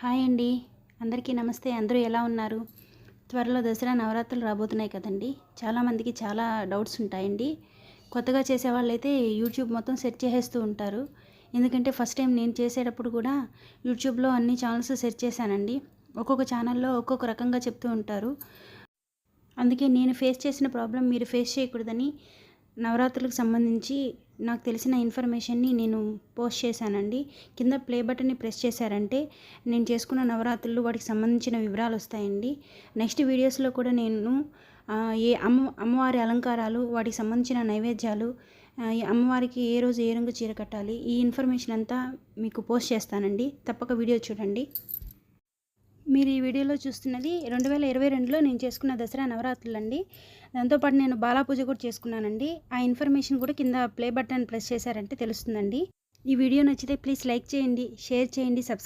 Hi అండి. అందరికీ నమస్తే. అందరూ ఎలా ఉన్నారు? త్వరలో దసరా నవరాత్రులు రాబోతున్నాయి కదండీ! చాలామందికి చాలా డౌట్స్ ఉంటాయండి. కొత్తగా చేసేవాళ్ళైతే యూట్యూబ్ మొత్తం సెర్చ్ చేసేస్తూ ఉంటారు. ఎందుకంటే ఫస్ట్ టైం నేను చేసేటప్పుడు కూడా యూట్యూబ్‌లో అన్ని ఛానల్స్ సెర్చ్ చేశానండి. ఒక్కొక్క ఛానల్‌లో ఒక్కొక్క రకంగా చెప్తూ ఉంటారు. అందుకే నేను ఫేస్ చేసిన ప్రాబ్లమ్ మీరు ఫేస్ చేయకూడదని నవరాత్రులకు సంబంధించి నాకు తెలిసిన ఇన్ఫర్మేషన్‌ని నేను పోస్ట్ చేశానండి. కింద ప్లే బటన్‌ని ప్రెస్ చేశారంటే నేను చేసుకున్న నవరాత్రులు వాటికి సంబంధించిన వివరాలు వస్తాయండి. నెక్స్ట్ వీడియోస్‌లో కూడా నేను ఏ అమ్మవారి అలంకారాలు, వాటికి సంబంధించిన నైవేద్యాలు, ఈ అమ్మవారికి ఏ రోజు ఏ రంగు చీర కట్టాలి, ఈ ఇన్ఫర్మేషన్ అంతా మీకు పోస్ట్ చేస్తానండి. తప్పక వీడియో చూడండి. మీరు ఈ వీడియోలో చూస్తున్నది 2022లో నేను చేసుకున్న దసరా నవరాత్రులండి. దాంతోపాటు నేను బాలాపూజ కూడా చేసుకున్నానండి. ఆ ఇన్ఫర్మేషన్ కూడా కింద ప్లే బటన్ ప్రెస్ చేశారంటే తెలుస్తుందండి. ఈ వీడియో నచ్చితే ప్లీజ్ లైక్ చేయండి, షేర్ చేయండి, సబ్స్క్రైబ్